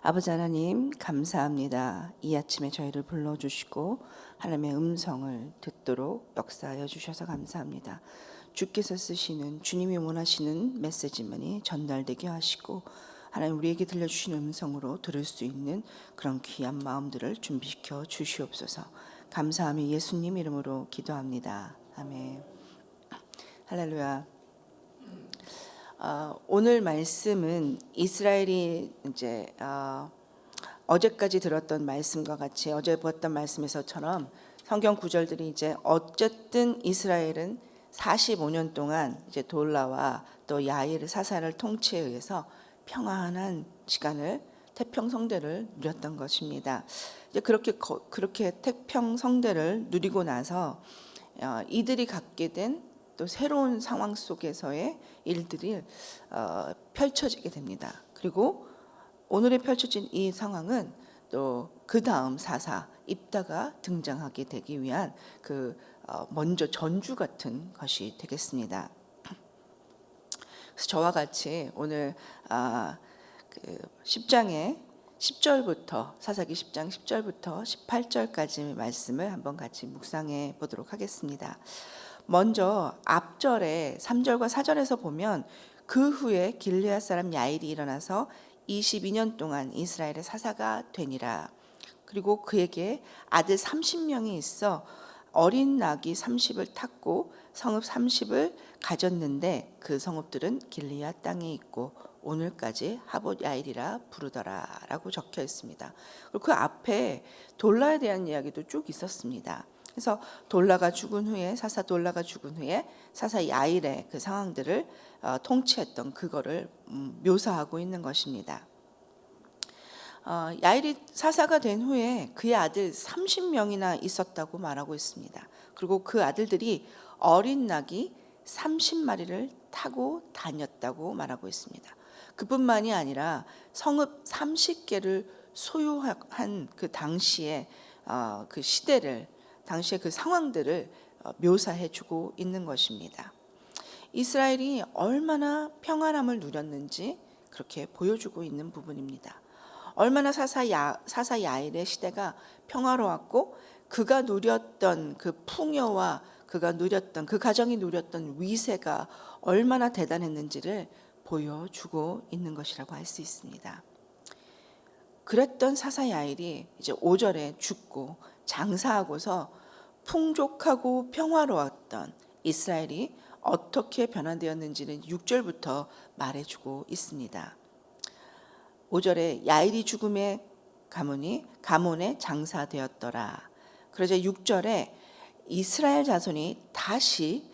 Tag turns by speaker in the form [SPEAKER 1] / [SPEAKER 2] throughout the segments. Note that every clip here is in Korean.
[SPEAKER 1] 아버지 하나님 감사합니다. 이 아침에 저희를 불러주시고 하나님의 음성을 듣도록 역사하여 주셔서 감사합니다. 주께서 쓰시는 주님이 원하시는 메시지만이 전달되게 하시고 하나님 우리에게 들려주시는 음성으로 들을 수 있는 그런 귀한 마음들을 준비시켜 주시옵소서. 감사하며 예수님 이름으로 기도합니다. 아멘. 할렐루야. 오늘 말씀은 이스라엘이 이제 어제까지 들었던 말씀과 같이 어제 보았던 말씀에서처럼 성경 구절들이 이제 어쨌든 이스라엘은 45년 동안 이제 돌라와 또 야일 사사를 통치에 의해서 평안한 시간을 태평성대를 누렸던 것입니다. 이제 그렇게 태평성대를 누리고 나서 이들이 갖게 된 또 새로운 상황 속에서의 일들이 펼쳐지게 됩니다. 그리고 오늘에 펼쳐진 이 상황은 또 그 다음 사사 입다가 등장하게 되기 위한 먼저 전주 같은 것이 되겠습니다. 그래서 저와 같이 오늘 10장의 10절부터 사사기 10장 10절부터 18절까지 말씀을 한번 같이 묵상해 보도록 하겠습니다. 먼저 앞절에 3절과 4절에서 보면 그 후에 길르앗 사람 야일이 일어나서 22년 동안 이스라엘의 사사가 되니라. 그리고 그에게 아들 30명이 있어 어린 낙이 30을 탔고 성읍 30을 가졌는데 그 성읍들은 길르앗 땅에 있고 오늘까지 하봇 야일이라 부르더라라고 적혀 있습니다. 그리고 그 앞에 돌라에 대한 이야기도 쭉 있었습니다. 그래서 돌라가 죽은 후에 사사 야일의 그 상황들을 통치했던 그거를 묘사하고 있는 것입니다. 야일이 사사가 된 후에 그의 아들 30명이나 있었다고 말하고 있습니다. 그리고 그 아들들이 어린 낙이 30마리를 타고 다녔다고 말하고 있습니다. 그뿐만이 아니라 성읍 30개를 소유한 그 당시의 그 시대를 당시의 그 상황들을 묘사해 주고 있는 것입니다. 이스라엘이 얼마나 평안함을 누렸는지 그렇게 보여주고 있는 부분입니다. 얼마나 사사 야일의 시대가 평화로웠고 그가 누렸던 그 풍요와 그 가정이 누렸던 위세가 얼마나 대단했는지를 보여주고 있는 것이라고 할 수 있습니다. 그랬던 사사 야일이 이제 5절에 죽고 장사하고서 풍족하고 평화로웠던 이스라엘이 어떻게 변화되었는지는 6절부터 말해주고 있습니다. 5절에 야일이 죽음에 가문에 장사되었더라. 그러자 6절에 이스라엘 자손이 다시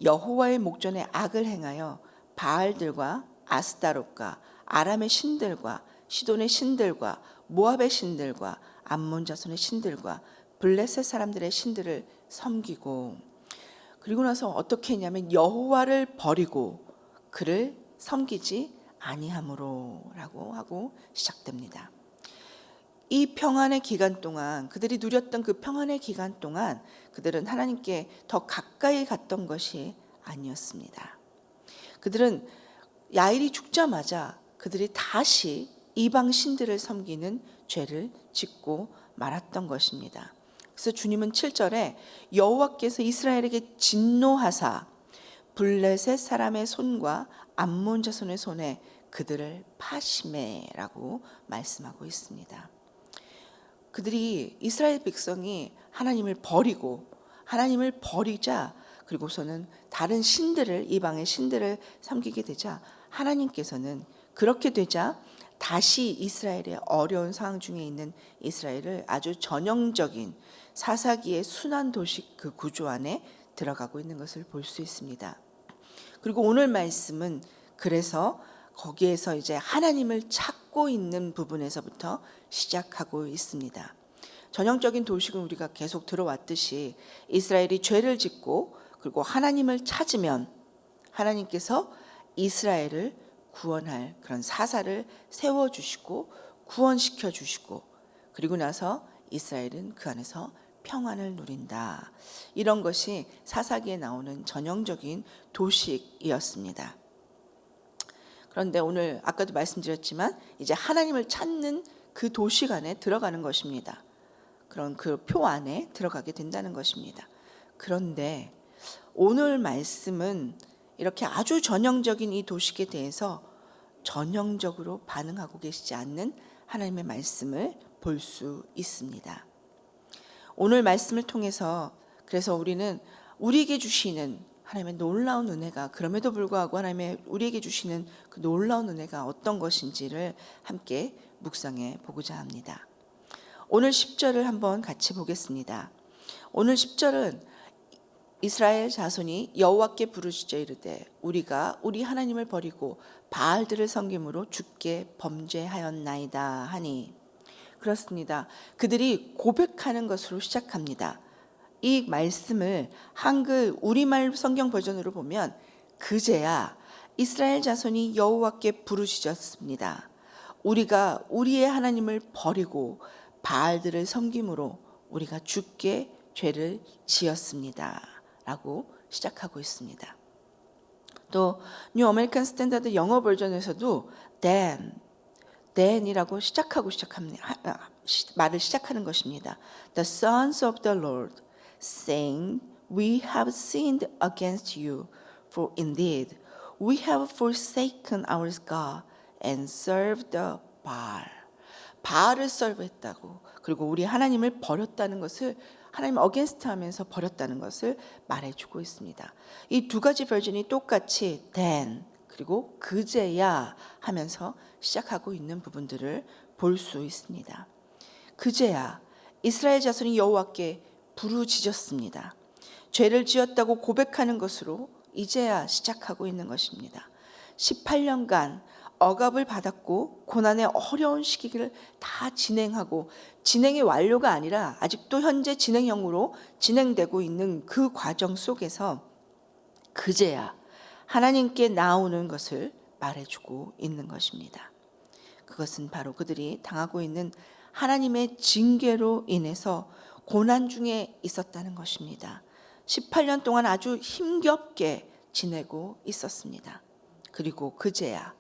[SPEAKER 1] 여호와의 목전에 악을 행하여 바알들과 아스타롯과 아람의 신들과 시돈의 신들과 모압의 신들과 암몬 자손의 신들과 블레셋 사람들의 신들을 섬기고 그리고 나서 어떻게 했냐면 여호와를 버리고 그를 섬기지 아니함으로라고 하고 시작됩니다. 이 평안의 기간 동안 그들이 누렸던 그 평안의 기간 동안 그들은 하나님께 더 가까이 갔던 것이 아니었습니다. 그들은 야일이 죽자마자 그들이 다시 이방 신들을 섬기는 죄를 짓고 말았던 것입니다. 그래서 주님은 7절에 여호와께서 이스라엘에게 진노하사 블레셋 사람의 손과 암몬 자손의 손에 그들을 파심해라고 말씀하고 있습니다. 그들이 이스라엘 백성이 하나님을 버리자 그리고서는 다른 신들을 이방의 신들을 섬기게 되자 하나님께서는 그렇게 되자 다시 이스라엘의 어려운 상황 중에 있는 이스라엘을 아주 전형적인 사사기의 순환 도식 그 구조 안에 들어가고 있는 것을 볼 수 있습니다. 그리고 오늘 말씀은 그래서 거기에서 이제 하나님을 찾고 있는 부분에서부터 시작하고 있습니다. 전형적인 도식은 우리가 계속 들어왔듯이 이스라엘이 죄를 짓고 그리고 하나님을 찾으면 하나님께서 이스라엘을 구원할 그런 사사를 세워주시고 구원시켜 주시고 그리고 나서 이스라엘은 그 안에서 평안을 누린다. 이런 것이 사사기에 나오는 전형적인 도식이었습니다. 그런데 오늘 아까도 말씀드렸지만 이제 하나님을 찾는 그 도시 안에 들어가는 것입니다. 그런 그 표 안에 들어가게 된다는 것입니다. 그런데 오늘 말씀은 이렇게 아주 전형적인 이 도식에 대해서 전형적으로 반응하고 계시지 않는 하나님의 말씀을 볼 수 있습니다. 오늘 말씀을 통해서 그래서 우리는 우리에게 주시는 하나님의 놀라운 은혜가, 그럼에도 불구하고 하나님의 우리에게 주시는 그 놀라운 은혜가 어떤 것인지를 함께 묵상해 보고자 합니다. 오늘 10절을 한번 같이 보겠습니다. 오늘 10절은 이스라엘 자손이 여호와께 부르짖어 이르되 우리가 우리 하나님을 버리고 바알들을 섬김으로 주께 범죄하였나이다 하니, 그렇습니다. 그들이 고백하는 것으로 시작합니다. 이 말씀을 한글 우리말 성경 버전으로 보면 그제야 이스라엘 자손이 여호와께 부르짖었습니다. 우리가 우리의 하나님을 버리고 바알들을 섬김으로 우리가 주께 죄를 지었습니다 라고 시작하고 있습니다. 또 뉴 아메리칸 스탠다드 영어 버전에서도 then이라고 말을 시작하는 것입니다. The sons of the Lord saying, we have sinned against you, for indeed we have forsaken our God and served the Baal. 바알을 서브했다고, 그리고 우리 하나님을 버렸다는 것을, 하나님 어게인스트 하면서 버렸다는 것을 말해주고 있습니다. 이 두 가지 버전이 똑같이 then 그리고 그제야 하면서 시작하고 있는 부분들을 볼 수 있습니다. 그제야 이스라엘 자손이 여호와께 부르짖었습니다. 죄를 지었다고 고백하는 것으로 이제야 시작하고 있는 것입니다. 18년간 억압을 받았고 고난의 어려운 시기를 다 진행하고, 진행의 완료가 아니라 아직도 현재 진행형으로 진행되고 있는 그 과정 속에서 그제야 하나님께 나오는 것을 말해주고 있는 것입니다. 그것은 바로 그들이 당하고 있는 하나님의 징계로 인해서 고난 중에 있었다는 것입니다. 18년 동안 아주 힘겹게 지내고 있었습니다. 그리고 그제야,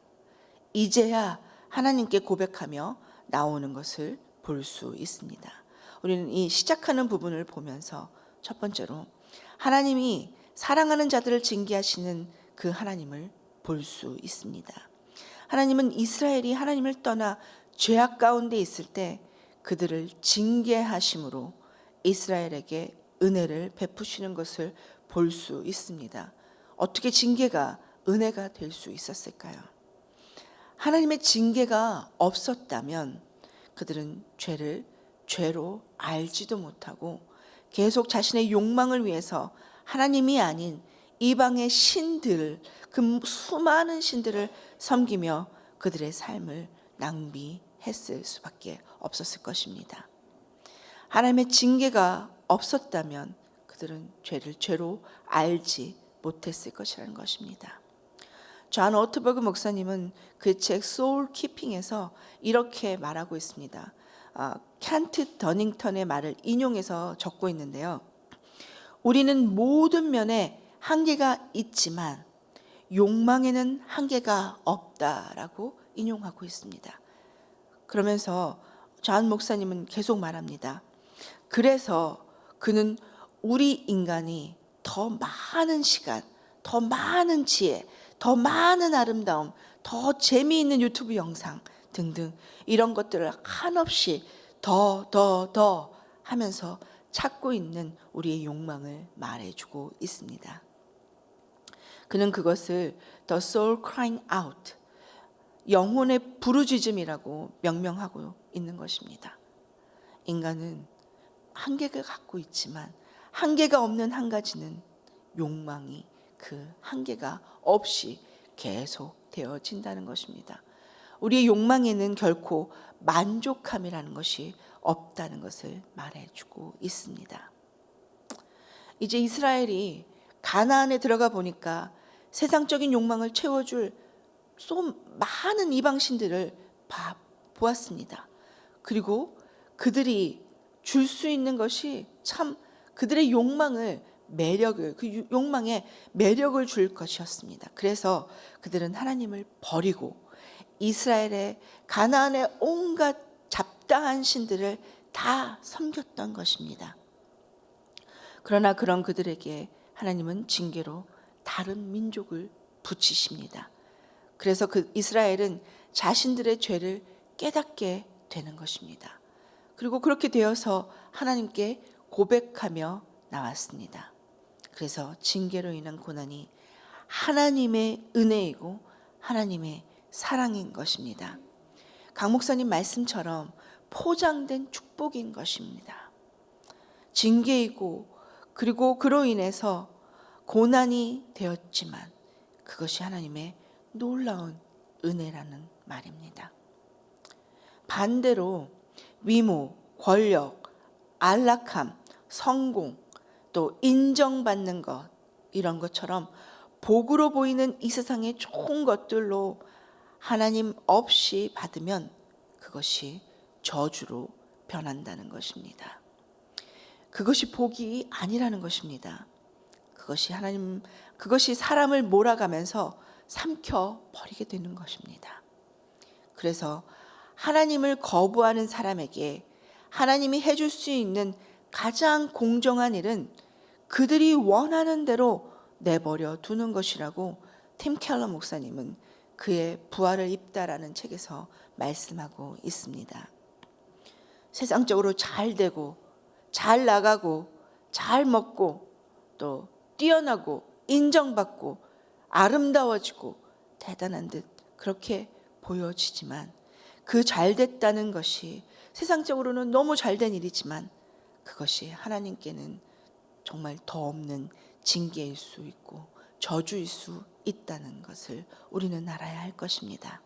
[SPEAKER 1] 이제야 하나님께 고백하며 나오는 것을 볼 수 있습니다. 우리는 이 시작하는 부분을 보면서 첫 번째로 하나님이 사랑하는 자들을 징계하시는 그 하나님을 볼 수 있습니다. 하나님은 이스라엘이 하나님을 떠나 죄악 가운데 있을 때 그들을 징계하심으로 이스라엘에게 은혜를 베푸시는 것을 볼 수 있습니다. 어떻게 징계가 은혜가 될 수 있었을까요? 하나님의 징계가 없었다면 그들은 죄를 죄로 알지도 못하고 계속 자신의 욕망을 위해서 하나님이 아닌 이방의 신들, 그 수많은 신들을 섬기며 그들의 삶을 낭비했을 수밖에 없었을 것입니다. 하나님의 징계가 없었다면 그들은 죄를 죄로 알지 못했을 것이라는 것입니다. 존 오트버그 목사님은 그 책 소울 키핑에서 이렇게 말하고 있습니다. 켄트 더닝턴의 말을 인용해서 적고 있는데요. 우리는 모든 면에 한계가 있지만 욕망에는 한계가 없다라고 인용하고 있습니다. 그러면서 존 목사님은 계속 말합니다. 그래서 그는 우리 인간이 더 많은 시간, 더 많은 지혜, 더 많은 아름다움, 더 재미있는 유튜브 영상 등등 이런 것들을 한없이 더 하면서 찾고 있는 우리의 욕망을 말해주고 있습니다. 그는 그것을 The Soul Crying Out, 영혼의 부르짖음이라고 명명하고 있는 것입니다. 인간은 한계가 갖고 있지만 한계가 없는 한 가지는 욕망이 그 한계가 없이 계속 되어진다는 것입니다. 우리의 욕망에는 결코 만족함이라는 것이 없다는 것을 말해주고 있습니다. 이제 이스라엘이 가나안에 들어가 보니까 세상적인 욕망을 채워줄 많은 이방신들을 보았습니다. 그리고 그들이 줄 수 있는 것이 참 그들의 욕망을 매력을, 그 욕망에 매력을 줄 것이었습니다. 그래서 그들은 하나님을 버리고 이스라엘의 가나안의 온갖 잡다한 신들을 다 섬겼던 것입니다. 그러나 그런 그들에게 하나님은 징계로 다른 민족을 붙이십니다. 그래서 그 이스라엘은 자신들의 죄를 깨닫게 되는 것입니다. 그리고 그렇게 되어서 하나님께 고백하며 나왔습니다. 그래서 징계로 인한 고난이 하나님의 은혜이고 하나님의 사랑인 것입니다. 강 목사님 말씀처럼 포장된 축복인 것입니다. 징계이고 그리고 그로 인해서 고난이 되었지만 그것이 하나님의 놀라운 은혜라는 말입니다. 반대로 위모, 권력, 안락함, 성공, 또 인정받는 것, 이런 것처럼 복으로 보이는 이 세상의 좋은 것들로 하나님 없이 받으면 그것이 저주로 변한다는 것입니다. 그것이 복이 아니라는 것입니다. 그것이 사람을 몰아가면서 삼켜 버리게 되는 것입니다. 그래서 하나님을 거부하는 사람에게 하나님이 해줄 수 있는 가장 공정한 일은 그들이 원하는 대로 내버려 두는 것이라고 팀 켈러 목사님은 그의 부활을 입다라는 책에서 말씀하고 있습니다. 세상적으로 잘 되고 잘 나가고 잘 먹고 또 뛰어나고 인정받고 아름다워지고 대단한 듯 그렇게 보여지지만 그 잘됐다는 것이 세상적으로는 너무 잘된 일이지만 그것이 하나님께는 정말 더 없는 징계일 수 있고 저주일 수 있다는 것을 우리는 알아야 할 것입니다.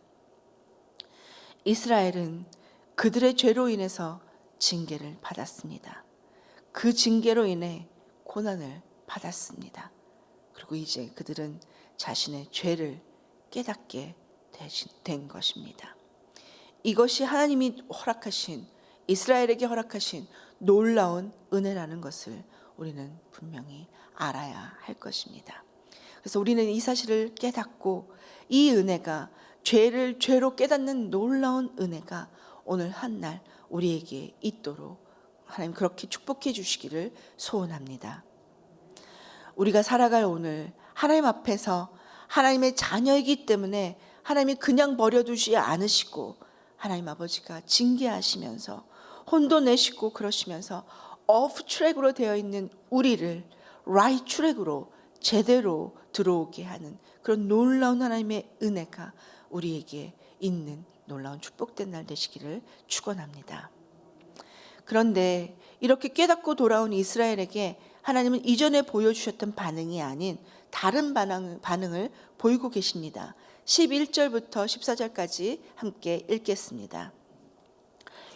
[SPEAKER 1] 이스라엘은 그들의 죄로 인해서 징계를 받았습니다. 그 징계로 인해 고난을 받았습니다. 그리고 이제 그들은 자신의 죄를 깨닫게 된 것입니다. 이것이 하나님이 허락하신, 이스라엘에게 허락하신 놀라운 은혜라는 것을 우리는 분명히 알아야 할 것입니다. 그래서 우리는 이 사실을 깨닫고 이 은혜가 죄를 죄로 깨닫는 놀라운 은혜가 오늘 한날 우리에게 있도록 하나님 그렇게 축복해 주시기를 소원합니다. 우리가 살아갈 오늘 하나님 앞에서 하나님의 자녀이기 때문에 하나님이 그냥 버려두지 않으시고 하나님 아버지가 징계하시면서 혼도 내시고 그러시면서 off track으로 되어 있는 우리를 right track으로 제대로 들어오게 하는 그런 놀라운 하나님의 은혜가 우리에게 있는 놀라운 축복된 날 되시기를 축원합니다. 그런데 이렇게 깨닫고 돌아온 이스라엘에게 하나님은 이전에 보여주셨던 반응이 아닌 다른 반응을 보이고 계십니다. 11절부터 14절까지 함께 읽겠습니다.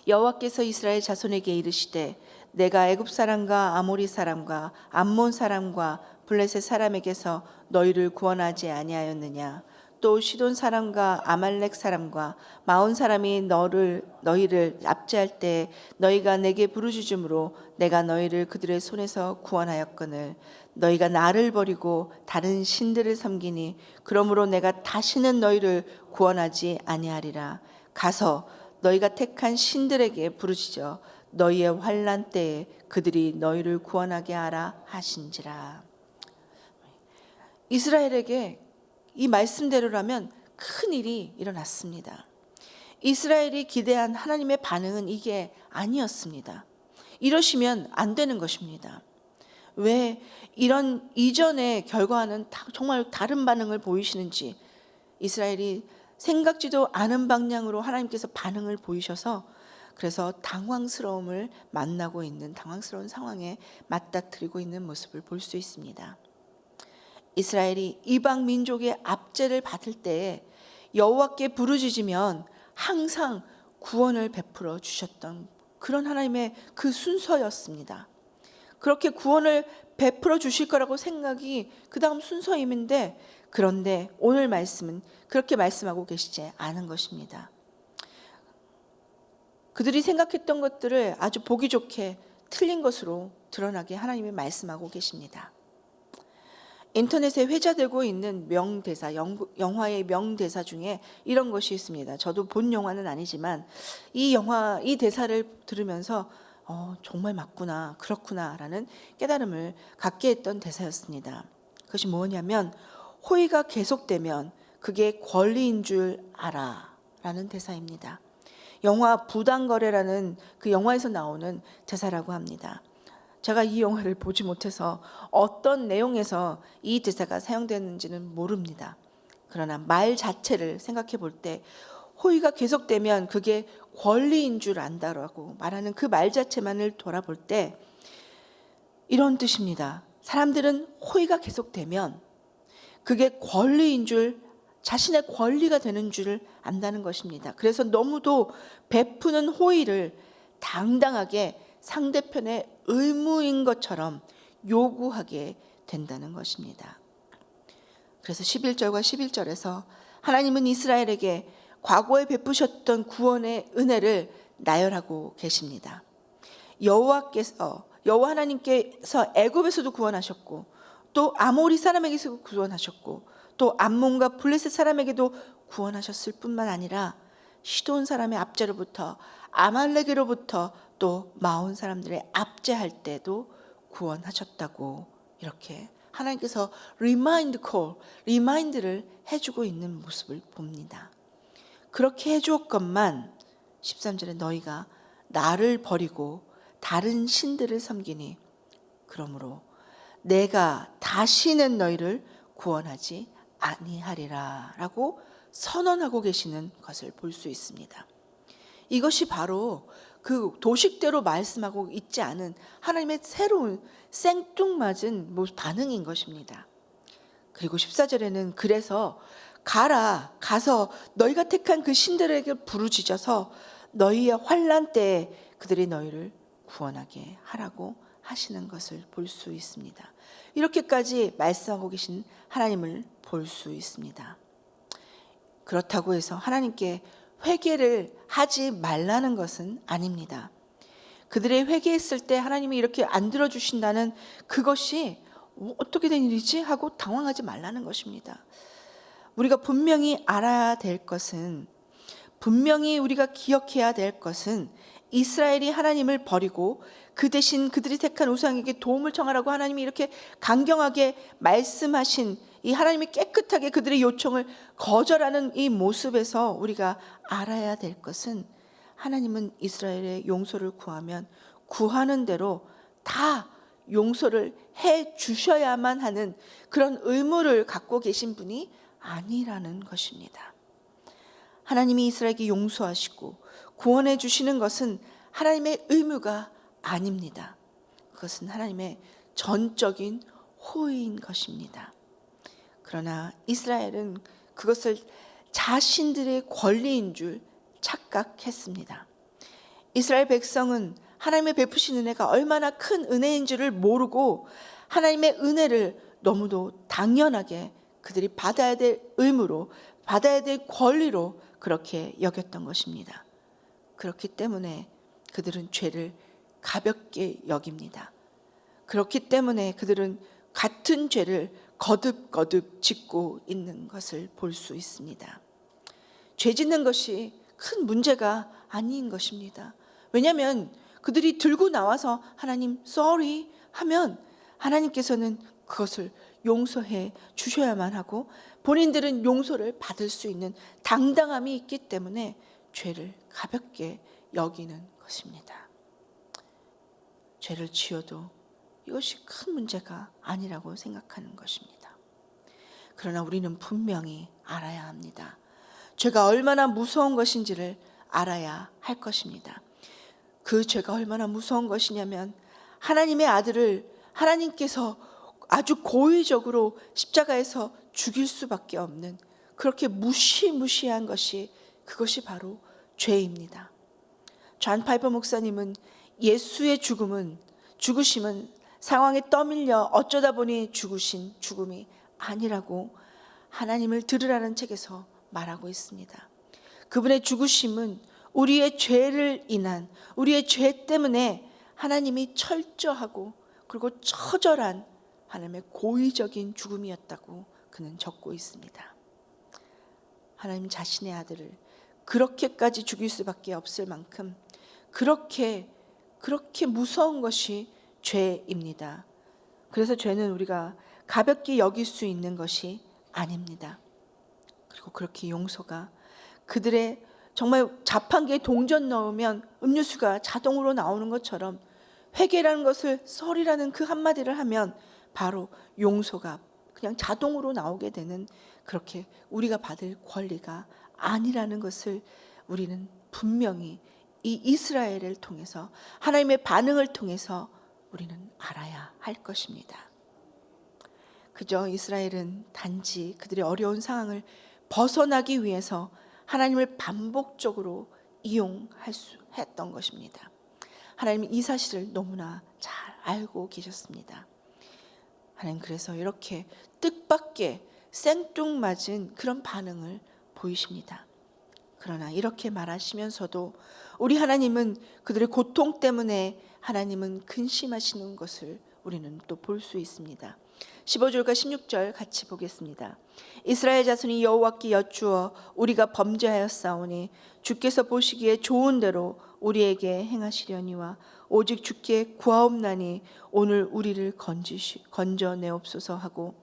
[SPEAKER 1] 여호와께서 이스라엘 자손에게 이르시되 내가 애굽 사람과 아모리 사람과 암몬 사람과 블레셋 사람에게서 너희를 구원하지 아니하였느냐. 또 시돈 사람과 아말렉 사람과 마온 사람이 너희를 압제할 때 너희가 내게 부르짖음으로 내가 너희를 그들의 손에서 구원하였거늘 너희가 나를 버리고 다른 신들을 섬기니 그러므로 내가 다시는 너희를 구원하지 아니하리라. 가서 너희가 택한 신들에게 부르짖어 너희의 환난 때에 그들이 너희를 구원하게 하라 하신지라. 이스라엘에게 이 말씀대로라면 큰 일이 일어났습니다. 이스라엘이 기대한 하나님의 반응은 이게 아니었습니다. 이러시면 안 되는 것입니다. 왜 이런 이전의 결과와는 정말 다른 반응을 보이시는지 이스라엘이 생각지도 않은 방향으로 하나님께서 반응을 보이셔서 그래서 당황스러움을 만나고 있는 당황스러운 상황에 맞닥뜨리고 있는 모습을 볼 수 있습니다. 이스라엘이 이방 민족의 압제를 받을 때에 여호와께 부르짖으면 항상 구원을 베풀어 주셨던 그런 하나님의 그 순서였습니다. 그렇게 구원을 베풀어 주실 거라고 생각이 그 다음 순서임인데 그런데 오늘 말씀은 그렇게 말씀하고 계시지 않은 것입니다. 그들이 생각했던 것들을 아주 보기 좋게 틀린 것으로 드러나게 하나님이 말씀하고 계십니다. 인터넷에 회자되고 있는 명대사, 영화의 명대사 중에 이런 것이 있습니다. 저도 본 영화는 아니지만 이 대사를 들으면서 정말 맞구나, 그렇구나라는 깨달음을 갖게 했던 대사였습니다. 그것이 뭐냐면 호의가 계속되면 그게 권리인 줄 알아라는 대사입니다. 영화 부당거래라는 그 영화에서 나오는 대사라고 합니다. 제가 이 영화를 보지 못해서 어떤 내용에서 이 대사가 사용되는지는 모릅니다. 그러나 말 자체를 생각해 볼 때 호의가 계속되면 그게 권리인 줄 안다라고 말하는 그 말 자체만을 돌아볼 때 이런 뜻입니다. 사람들은 호의가 계속되면 그게 권리인 줄, 자신의 권리가 되는 줄 안다는 것입니다. 그래서 너무도 베푸는 호의를 당당하게 상대편의 의무인 것처럼 요구하게 된다는 것입니다. 그래서 11절과 11절에서 하나님은 이스라엘에게 과거에 베푸셨던 구원의 은혜를 나열하고 계십니다. 여호와 하나님께서 애굽에서도 구원하셨고 또 아모리 사람에게서 구원하셨고 또 암몬과 블레셋 사람에게도 구원하셨을 뿐만 아니라 시돈 사람의 압제로부터 아말렉으로부터 또 마온 사람들의 압제할 때도 구원하셨다고 이렇게 하나님께서 리마인드를 해주고 있는 모습을 봅니다. 그렇게 해주었건만 13절에 너희가 나를 버리고 다른 신들을 섬기니 그러므로 내가 다시는 너희를 구원하지 아니하리라 라고 선언하고 계시는 것을 볼 수 있습니다. 이것이 바로 그 도식대로 말씀하고 있지 않은 하나님의 새로운 생뚱맞은 반응인 것입니다. 그리고 14절에는 그래서 가서 너희가 택한 그 신들에게 부르짖어서 너희의 환난 때에 그들이 너희를 구원하게 하라고 하시는 것을 볼 수 있습니다. 이렇게까지 말씀하고 계신 하나님을 볼 수 있습니다. 그렇다고 해서 하나님께 회개를 하지 말라는 것은 아닙니다. 그들의 회개했을 때 하나님이 이렇게 안 들어주신다는 그것이 어떻게 된 일이지? 하고 당황하지 말라는 것입니다. 우리가 분명히 알아야 될 것은, 분명히 우리가 기억해야 될 것은 이스라엘이 하나님을 버리고 그 대신 그들이 택한 우상에게 도움을 청하라고 하나님이 이렇게 강경하게 말씀하신 이 하나님이 깨끗하게 그들의 요청을 거절하는 이 모습에서 우리가 알아야 될 것은 하나님은 이스라엘의 용서를 구하면 구하는 대로 다 용서를 해 주셔야만 하는 그런 의무를 갖고 계신 분이 아니라는 것입니다. 하나님이 이스라엘에게 용서하시고 구원해 주시는 것은 하나님의 의무가 아닙니다. 그것은 하나님의 전적인 호의인 것입니다. 그러나 이스라엘은 그것을 자신들의 권리인 줄 착각했습니다. 이스라엘 백성은 하나님의 베푸신 은혜가 얼마나 큰 은혜인 줄을 모르고 하나님의 은혜를 너무도 당연하게 그들이 받아야 될 의무로, 받아야 될 권리로 그렇게 여겼던 것입니다. 그렇기 때문에 그들은 죄를 가볍게 여깁니다. 그렇기 때문에 그들은 같은 죄를 거듭거듭 짓고 있는 것을 볼 수 있습니다. 죄 짓는 것이 큰 문제가 아닌 것입니다. 왜냐하면 그들이 들고 나와서 하나님 sorry 하면 하나님께서는 그것을 용서해 주셔야만 하고 본인들은 용서를 받을 수 있는 당당함이 있기 때문에 죄를 가볍게 여기는 것입니다. 죄를 지어도 이것이 큰 문제가 아니라고 생각하는 것입니다. 그러나 우리는 분명히 알아야 합니다. 죄가 얼마나 무서운 것인지를 알아야 할 것입니다. 그 죄가 얼마나 무서운 것이냐면 하나님의 아들을 하나님께서 아주 고의적으로 십자가에서 죽일 수밖에 없는 그렇게 무시무시한 것이 그것이 바로 죄입니다. 존 파이퍼 목사님은 예수의 죽으심은 상황에 떠밀려 어쩌다 보니 죽으신 죽음이 아니라고 하나님을 들으라는 책에서 말하고 있습니다. 그분의 죽으심은 우리의 죄를 인한, 우리의 죄 때문에 하나님이 철저하고 그리고 처절한 하나님의 고의적인 죽음이었다고 그는 적고 있습니다. 하나님 자신의 아들을 그렇게까지 죽일 수밖에 없을 만큼 그렇게 무서운 것이 죄입니다. 그래서 죄는 우리가 가볍게 여길 수 있는 것이 아닙니다. 그리고 그렇게 용서가 그들의 정말 자판기에 동전 넣으면 음료수가 자동으로 나오는 것처럼 회개라는 것을 썰이라는 그 한마디를 하면 바로 용서가 그냥 자동으로 나오게 되는, 그렇게 우리가 받을 권리가 아니라는 것을 우리는 분명히 이 이스라엘을 통해서, 하나님의 반응을 통해서 우리는 알아야 할 것입니다. 그저 이스라엘은 단지 그들의 어려운 상황을 벗어나기 위해서 하나님을 반복적으로 이용할 수 했던 것입니다. 하나님은 이 사실을 너무나 잘 알고 계셨습니다. 하나님 그래서 이렇게 뜻밖의 생뚱맞은 그런 반응을 보이십니다. 그러나 이렇게 말하시면서도 우리 하나님은 그들의 고통 때문에 하나님은 근심하시는 것을 우리는 또 볼 수 있습니다. 15절과 16절 같이 보겠습니다. 이스라엘 자손이 여호와께 여쭈어 우리가 범죄하였사오니 주께서 보시기에 좋은 대로 우리에게 행하시려니와 오직 주께 구하옵나니 오늘 우리를 건져내옵소서 하고,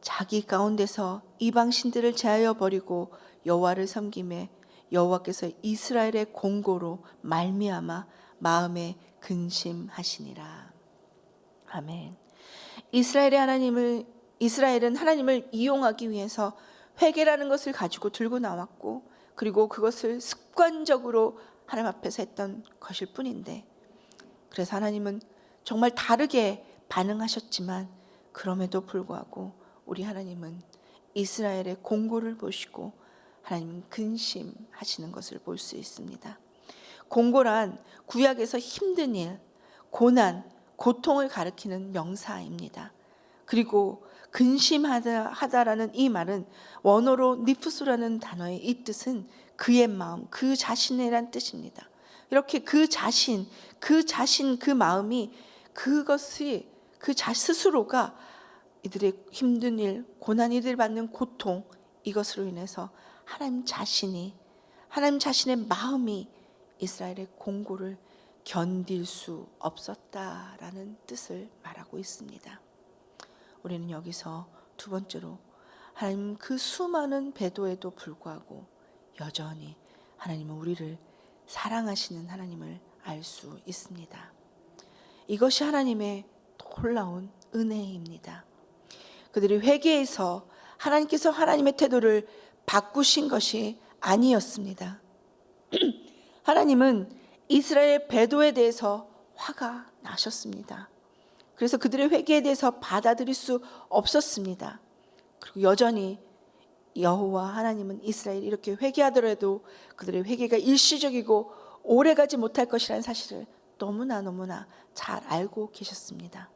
[SPEAKER 1] 자기 가운데서 이방 신들을 제하여 버리고 여호와를 섬김에 여호와께서 이스라엘의 공고로 말미암아 마음에 근심하시니라. 아멘. 이스라엘은 하나님을 이용하기 위해서 회개라는 것을 가지고 들고 나왔고, 그리고 그것을 습관적으로 하나님 앞에서 했던 것일 뿐인데, 그래서 하나님은 정말 다르게 반응하셨지만 그럼에도 불구하고 우리 하나님은 이스라엘의 공고를 보시고 하나님은 근심하시는 것을 볼 수 있습니다. 공고란 구약에서 힘든 일, 고난, 고통을 가리키는 명사입니다. 그리고 근심하다라는 이 말은 원어로 니프수라는 단어의 이 뜻은 그의 마음, 그 자신이란 뜻입니다. 이렇게 그 자신, 그 마음이, 그것이 스스로가 이들의 힘든 일, 고난, 이들 받는 고통, 이것으로 인해서 하나님 자신의 마음이 이스라엘의 공고를 견딜 수 없었다라는 뜻을 말하고 있습니다. 우리는 여기서 두 번째로 하나님 그 수많은 배도에도 불구하고 여전히 하나님은 우리를 사랑하시는 하나님을 알 수 있습니다. 이것이 하나님의 놀라운 은혜입니다. 그들이 회개해서 하나님께서 하나님의 태도를 바꾸신 것이 아니었습니다. 하나님은 이스라엘 배도에 대해서 화가 나셨습니다. 그래서 그들의 회개에 대해서 받아들일 수 없었습니다. 그리고 여전히 여호와 하나님은 이스라엘이 이렇게 회개하더라도 그들의 회개가 일시적이고 오래가지 못할 것이라는 사실을 너무나 잘 알고 계셨습니다.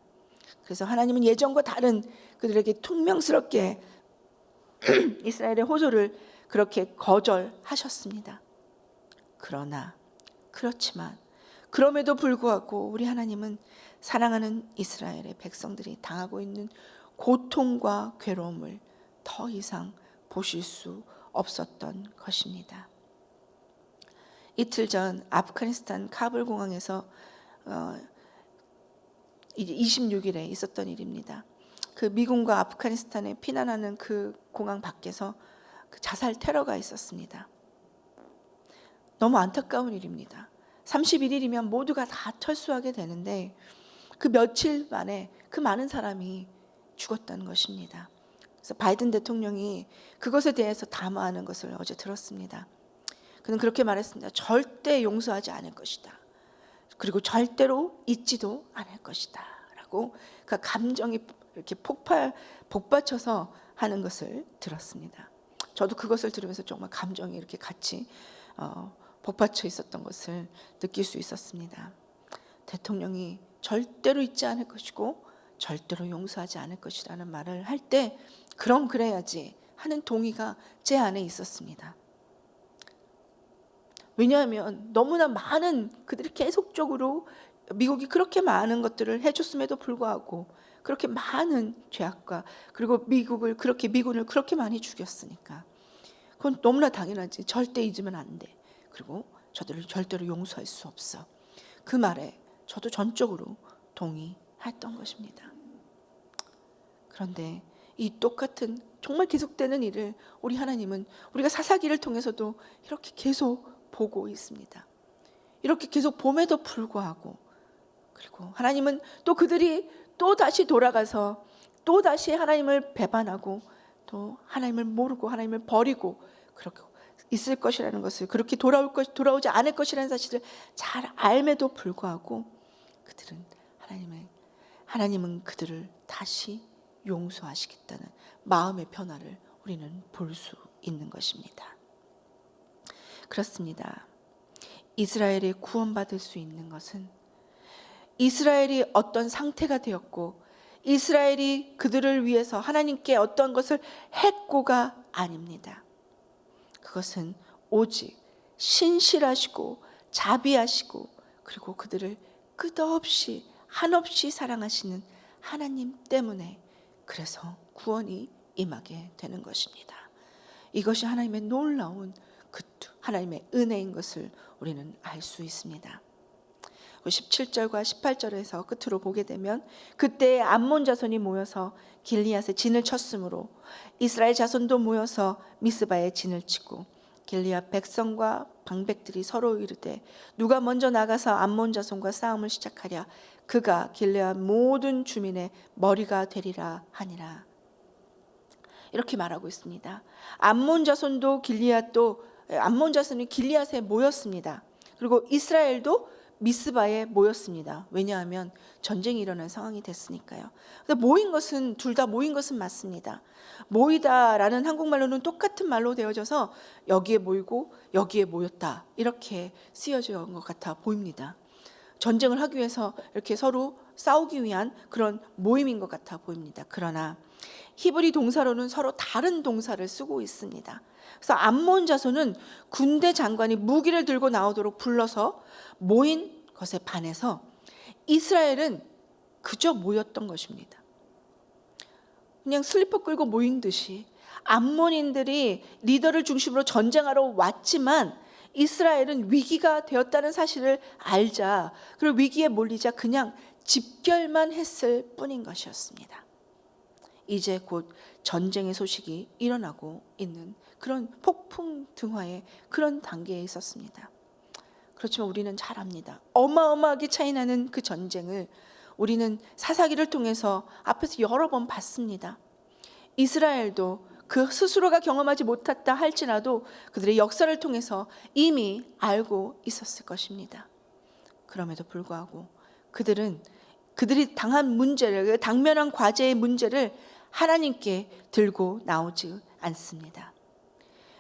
[SPEAKER 1] 그래서 하나님은 예전과 다른 그들에게 퉁명스럽게 이스라엘의 호소를 그렇게 거절하셨습니다. 그렇지만 그럼에도 불구하고 우리 하나님은 사랑하는 이스라엘의 백성들이 당하고 있는 고통과 괴로움을 더 이상 보실 수 없었던 것입니다. 이틀 전 아프가니스탄 카불 공항에서 26일에 있었던 일입니다. 그 미군과 아프가니스탄에 피난하는 그 공항 밖에서 그 자살 테러가 있었습니다. 너무 안타까운 일입니다. 31일이면 모두가 다 철수하게 되는데 그 며칠 만에 그 많은 사람이 죽었다는 것입니다. 그래서 바이든 대통령이 그것에 대해서 담화하는 것을 어제 들었습니다. 그는 그렇게 말했습니다. 절대 용서하지 않을 것이다. 그리고 절대로 잊지도 않을 것이다. 라고 그 감정이 이렇게 복받쳐서 하는 것을 들었습니다. 저도 그것을 들으면서 정말 감정이 이렇게 같이 복받쳐 있었던 것을 느낄 수 있었습니다. 대통령이 절대로 잊지 않을 것이고 절대로 용서하지 않을 것이라는 말을 할 때 그럼 그래야지 하는 동의가 제 안에 있었습니다. 왜냐하면 너무나 많은 그들이 계속적으로 미국이 그렇게 많은 것들을 해줬음에도 불구하고 그렇게 많은 죄악과 그리고 미군을 그렇게 많이 죽였으니까 그건 너무나 당연하지. 절대 잊으면 안 돼. 그리고 저들을 절대로 용서할 수 없어. 그 말에 저도 전적으로 동의했던 것입니다. 그런데 이 똑같은 정말 계속되는 일을 우리 하나님은 우리가 사사기를 통해서도 이렇게 계속 보고 있습니다. 이렇게 계속 봄에도 불구하고, 그리고 하나님은 또 그들이 또 다시 돌아가서 또 다시 하나님을 배반하고 또 하나님을 모르고 하나님을 버리고 그렇게 있을 것이라는 것을, 그렇게 돌아오지 않을 것이라는 사실을 잘 알매도 불구하고 하나님은 그들을 다시 용서하시겠다는 마음의 변화를 우리는 볼 수 있는 것입니다. 그렇습니다. 이스라엘이 구원받을 수 있는 것은 이스라엘이 어떤 상태가 되었고 이스라엘이 그들을 위해서 하나님께 어떤 것을 했고가 아닙니다. 그것은 오직 신실하시고 자비하시고 그리고 그들을 끝없이 한없이 사랑하시는 하나님 때문에 그래서 구원이 임하게 되는 것입니다. 이것이 하나님의 놀라운 하나님의 은혜인 것을 우리는 알 수 있습니다. 17절과 18절에서 끝으로 보게 되면 그때 암몬 자손이 모여서 길리앗에 진을 쳤으므로 이스라엘 자손도 모여서 미스바에 진을 치고 길리앗 백성과 방백들이 서로 이르되 누가 먼저 나가서 암몬 자손과 싸움을 시작하랴 그가 길리앗 모든 주민의 머리가 되리라 하니라. 이렇게 말하고 있습니다. 암몬 자손이 길리앗에 모였습니다. 그리고 이스라엘도 미스바에 모였습니다. 왜냐하면 전쟁이 일어난 상황이 됐으니까요. 근데 둘 다 모인 것은 맞습니다. 모이다라는 한국말로는 똑같은 말로 되어져서 여기에 모이고 여기에 모였다 이렇게 쓰여져 온 것 같아 보입니다. 전쟁을 하기 위해서 이렇게 서로 싸우기 위한 그런 모임인 것 같아 보입니다. 그러나 히브리 동사로는 서로 다른 동사를 쓰고 있습니다. 그래서 암몬 자손은 군대 장관이 무기를 들고 나오도록 불러서 모인 것에 반해서 이스라엘은 그저 모였던 것입니다. 그냥 슬리퍼 끌고 모인 듯이 암몬인들이 리더를 중심으로 전쟁하러 왔지만 이스라엘은 위기가 되었다는 사실을 알자 그리고 위기에 몰리자 그냥 집결만 했을 뿐인 것이었습니다. 이제 곧 전쟁의 소식이 일어나고 있는 그런 폭풍 등화의 그런 단계에 있었습니다. 그렇지만 우리는 잘 압니다. 어마어마하게 차이나는 그 전쟁을 우리는 사사기를 통해서 앞에서 여러 번 봤습니다. 이스라엘도 그 스스로가 경험하지 못했다 할지라도 그들의 역사를 통해서 이미 알고 있었을 것입니다. 그럼에도 불구하고 그들이 당한 문제를, 당면한 과제의 문제를 하나님께 들고 나오지 않습니다.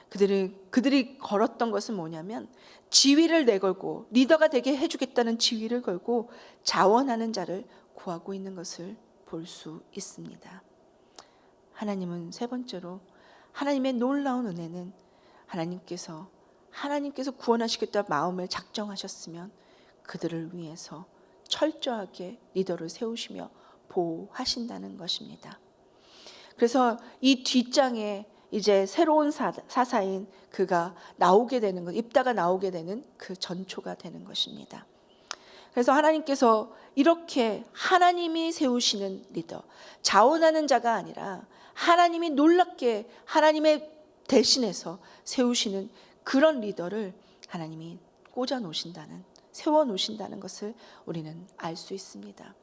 [SPEAKER 1] 그들이 걸었던 것은 뭐냐면 지위를 내걸고 리더가 되게 해주겠다는 지위를 걸고 자원하는 자를 구하고 있는 것을 볼 수 있습니다. 하나님은 세 번째로 하나님의 놀라운 은혜는 하나님께서 구원하시겠다 마음을 작정하셨으면 그들을 위해서 철저하게 리더를 세우시며 보호하신다는 것입니다. 그래서 이 뒷장에 이제 새로운 사사인 그가 나오게 되는 것, 입다가 나오게 되는 그 전초가 되는 것입니다. 그래서 하나님께서 이렇게 하나님이 세우시는 리더, 자원하는 자가 아니라 하나님이 놀랍게 하나님의 대신해서 세우시는 그런 리더를 하나님이 세워 놓으신다는 것을 우리는 알 수 있습니다.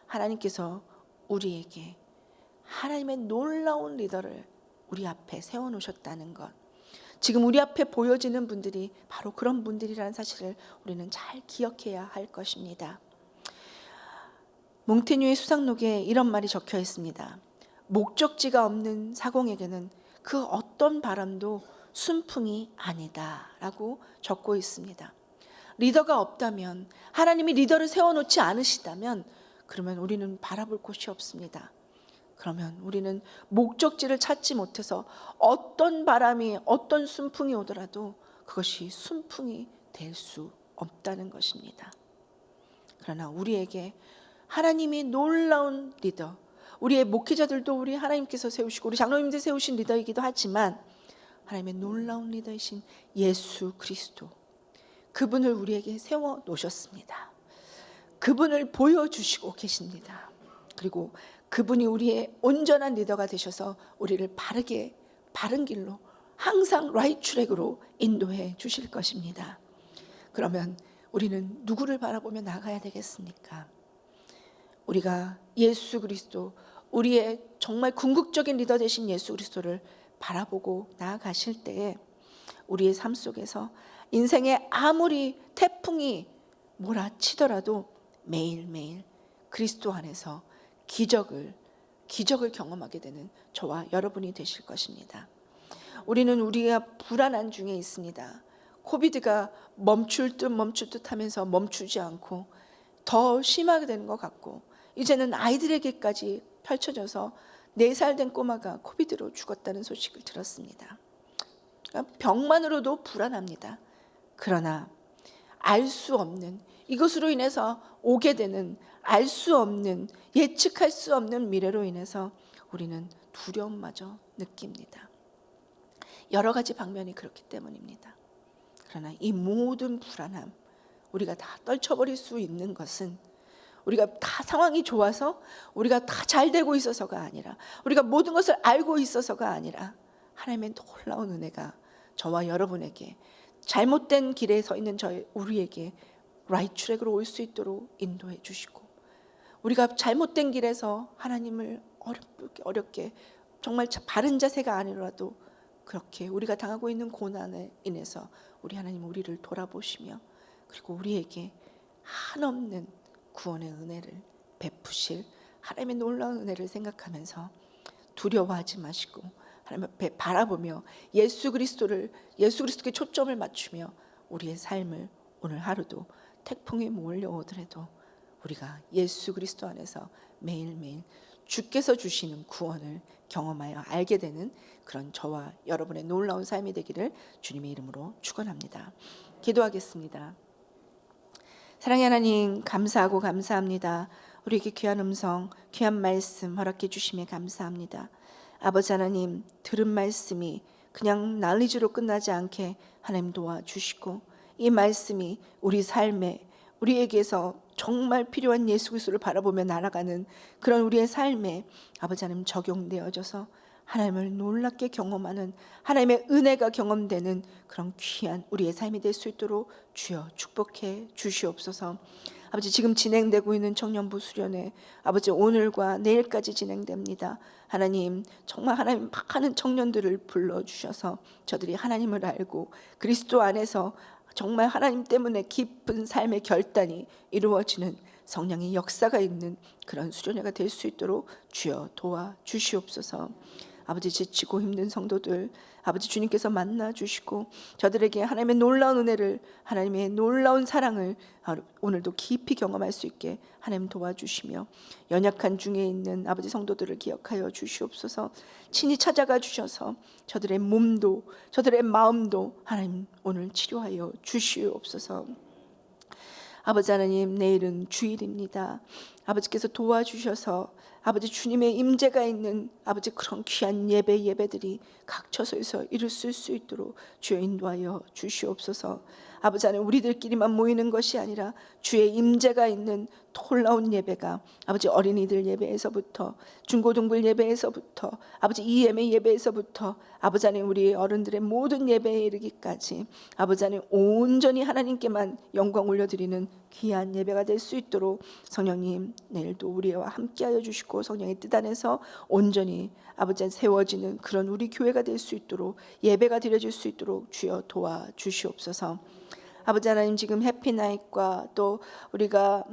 [SPEAKER 1] 하나님께서 우리에게 하나님의 놀라운 리더를 우리 앞에 세워놓으셨다는 것, 지금 우리 앞에 보여지는 분들이 바로 그런 분들이라는 사실을 우리는 잘 기억해야 할 것입니다. 몽테뉴의 수상록에 이런 말이 적혀 있습니다. 목적지가 없는 사공에게는 그 어떤 바람도 순풍이 아니다 라고 적고 있습니다. 리더가 없다면, 하나님이 리더를 세워놓지 않으시다면 그러면 우리는 바라볼 곳이 없습니다. 그러면 우리는 목적지를 찾지 못해서 어떤 바람이, 어떤 순풍이 오더라도 그것이 순풍이 될 수 없다는 것입니다. 그러나 우리에게 하나님이 놀라운 리더, 우리의 목회자들도 우리 하나님께서 세우시고 우리 장로님들 세우신 리더이기도 하지만 하나님의 놀라운 리더이신 예수 그리스도, 그분을 우리에게 세워 놓으셨습니다. 그분을 보여주시고 계십니다. 그리고 그분이 우리의 온전한 리더가 되셔서 우리를 바른 길로 항상 라이트 트랙으로 인도해 주실 것입니다. 그러면 우리는 누구를 바라보며 나가야 되겠습니까? 우리가 예수 그리스도, 우리의 정말 궁극적인 리더 되신 예수 그리스도를 바라보고 나아가실 때에 우리의 삶 속에서 인생에 아무리 태풍이 몰아치더라도 매일매일 그리스도 안에서 기적을 경험하게 되는 저와 여러분이 되실 것입니다. 우리가 불안한 중에 있습니다. 코비드가 멈출 듯 하면서 멈추지 않고 더 심하게 되는 것 같고, 이제는 아이들에게까지 펼쳐져서 4살 된 꼬마가 코비드로 죽었다는 소식을 들었습니다. 병만으로도 불안합니다. 그러나 알 수 없는, 이것으로 인해서 오게 되는 알 수 없는, 예측할 수 없는 미래로 인해서 우리는 두려움마저 느낍니다. 여러 가지 방면이 그렇기 때문입니다. 그러나 이 모든 불안함, 우리가 다 떨쳐버릴 수 있는 것은 우리가 다 상황이 좋아서, 우리가 다 잘 되고 있어서가 아니라, 우리가 모든 것을 알고 있어서가 아니라 하나님의 놀라운 은혜가 저와 여러분에게, 잘못된 길에 서 있는 우리에게 라이트 트랙으로 올 수 있도록 인도해 주시고, 우리가 잘못된 길에서 하나님을 어렵게 정말 바른 자세가 아니라도 그렇게 우리가 당하고 있는 고난에 인해서 우리 하나님 우리를 돌아보시며, 그리고 우리에게 한없는 구원의 은혜를 베푸실 하나님의 놀라운 은혜를 생각하면서 두려워하지 마시고 하나님 앞에 바라보며 예수 그리스도께 초점을 맞추며 우리의 삶을 오늘 하루도 태풍이 몰려오더라도 우리가 예수 그리스도 안에서 매일매일 주께서 주시는 구원을 경험하여 알게 되는 그런 저와 여러분의 놀라운 삶이 되기를 주님의 이름으로 축원합니다. 기도하겠습니다. 사랑의 하나님, 감사하고 감사합니다. 우리에게 귀한 음성, 귀한 말씀 허락해 주심에 감사합니다. 아버지 하나님, 들은 말씀이 그냥 날리지로 끝나지 않게 하나님 도와주시고, 이 말씀이 우리 삶에, 우리에게서 정말 필요한 예수 그리스도를 바라보며 날아가는 그런 우리의 삶에 아버지 하나님 적용되어져서 하나님을 놀랍게 경험하는, 하나님의 은혜가 경험되는 그런 귀한 우리의 삶이 될 수 있도록 주여 축복해 주시옵소서. 아버지, 지금 진행되고 있는 청년부 수련회, 아버지 오늘과 내일까지 진행됩니다. 하나님, 정말 하나님 많은 청년들을 불러주셔서 저들이 하나님을 알고 그리스도 안에서 정말 하나님 때문에 깊은 삶의 결단이 이루어지는 성령의 역사가 있는 그런 수련회가 될 수 있도록 주여 도와주시옵소서. 아버지, 지치고 힘든 성도들 아버지 주님께서 만나주시고 저들에게 하나님의 놀라운 은혜를, 하나님의 놀라운 사랑을 오늘도 깊이 경험할 수 있게 하나님 도와주시며, 연약한 중에 있는 아버지 성도들을 기억하여 주시옵소서. 친히 찾아가 주셔서 저들의 몸도 저들의 마음도 하나님 오늘 치료하여 주시옵소서. 아버지 하나님, 내일은 주일입니다. 아버지께서 도와주셔서 아버지 주님의 임재가 있는 아버지 그런 귀한 예배들이 각 처소에서 이룰 수 있도록 주여 인도하여 주시옵소서. 아버지 하나님, 우리들끼리만 모이는 것이 아니라 주의 임재가 있는 놀라운 예배가 아버지 어린이들 예배에서부터 중고등부 예배에서부터 아버지 EMA 예배에서부터 아버지 하나님 우리 어른들의 모든 예배에 이르기까지 아버지 하나님 온전히 하나님께만 영광 올려드리는 귀한 예배가 될 수 있도록 성령님 내일도 우리와 함께하여 주시고, 성령의 뜻 안에서 온전히 아버지 세워지는 그런 우리 교회가 될 수 있도록, 예배가 드려질 수 있도록 주여 도와주시옵소서. 아버지 하나님, 지금 해피나잇과 또 우리가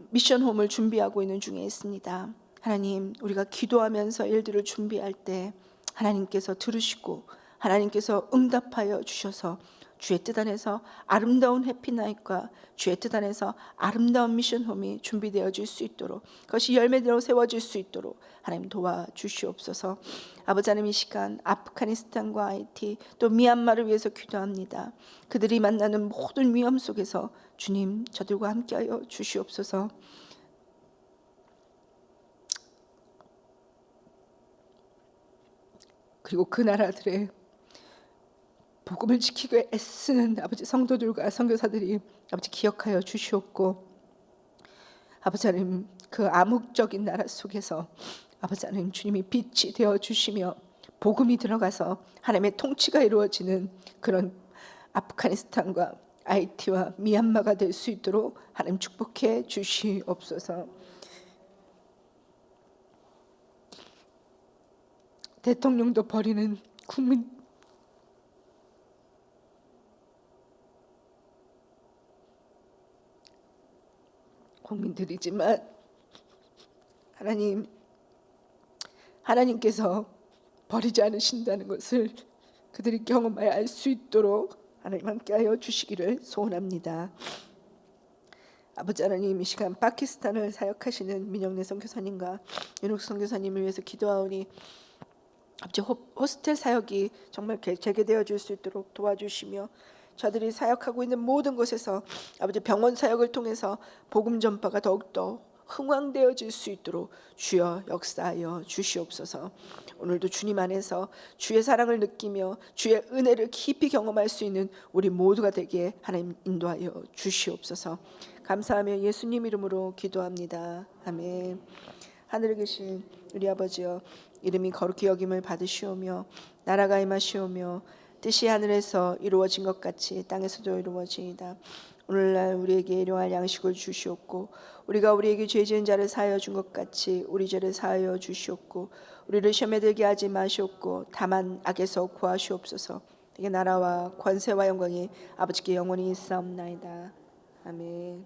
[SPEAKER 1] 미션 홈을 준비하고 있는 중에 있습니다. 하나님, 우리가 기도하면서 일들을 준비할 때 하나님께서 들으시고 하나님께서 응답하여 주셔서 주의 뜻 안에서 아름다운 해피나잇과 주의 뜻 안에서 아름다운 미션홈이 준비되어질 수 있도록, 그것이 열매대로 세워질 수 있도록 하나님 도와주시옵소서. 아버지 하나님, 이 시간 아프가니스탄과 하이티 또 미얀마를 위해서 기도합니다. 그들이 만나는 모든 위험 속에서 주님 저들과 함께하여 주시옵소서. 그리고 그 나라들의 복음을 지키기 위해 애쓰는 아버지 성도들과 선교사들이 아버지 기억하여 주시옵고, 아버지 하나님 그 암흑적인 나라 속에서 아버지 하나님 주님이 빛이 되어 주시며 복음이 들어가서 하나님의 통치가 이루어지는 그런 아프가니스탄과 하이티와 미얀마가 될 수 있도록 하나님 축복해 주시옵소서. 대통령도 버리는 국민들이지만 하나님께서 버리지 않으신다는 것을 그들이 경험하여 알 수 있도록 하나님 함께하여 주시기를 소원합니다. 아버지 하나님, 이 시간 파키스탄을 사역하시는 민영래 선교사님과 윤옥 선교사님을 위해서 기도하오니 아버지 호스텔 사역이 정말 재개되어질 수 있도록 도와주시며, 저들이 사역하고 있는 모든 곳에서 아버지 병원 사역을 통해서 복음 전파가 더욱더 흥왕되어질 수 있도록 주여 역사하여 주시옵소서. 오늘도 주님 안에서 주의 사랑을 느끼며 주의 은혜를 깊이 경험할 수 있는 우리 모두가 되게 하나님 인도하여 주시옵소서. 감사하며 예수님 이름으로 기도합니다. 아멘. 하늘에 계신 우리 아버지여, 이름이 거룩히 여김을 받으시오며 나라가 임하시오며 뜻이 하늘에서 이루어진 것 같이 땅에서도 이루어지이다. 오늘날 우리에게 일용할 양식을 주시옵고, 우리가 우리에게 죄 지은 자를 사하여 준 것 같이 우리 죄를 사하여 주시옵고, 우리를 시험에 들게 하지 마시옵고 다만 악에서 구하시옵소서. 이게 나라와 권세와 영광이 아버지께 영원히 있사옵나이다. 아멘.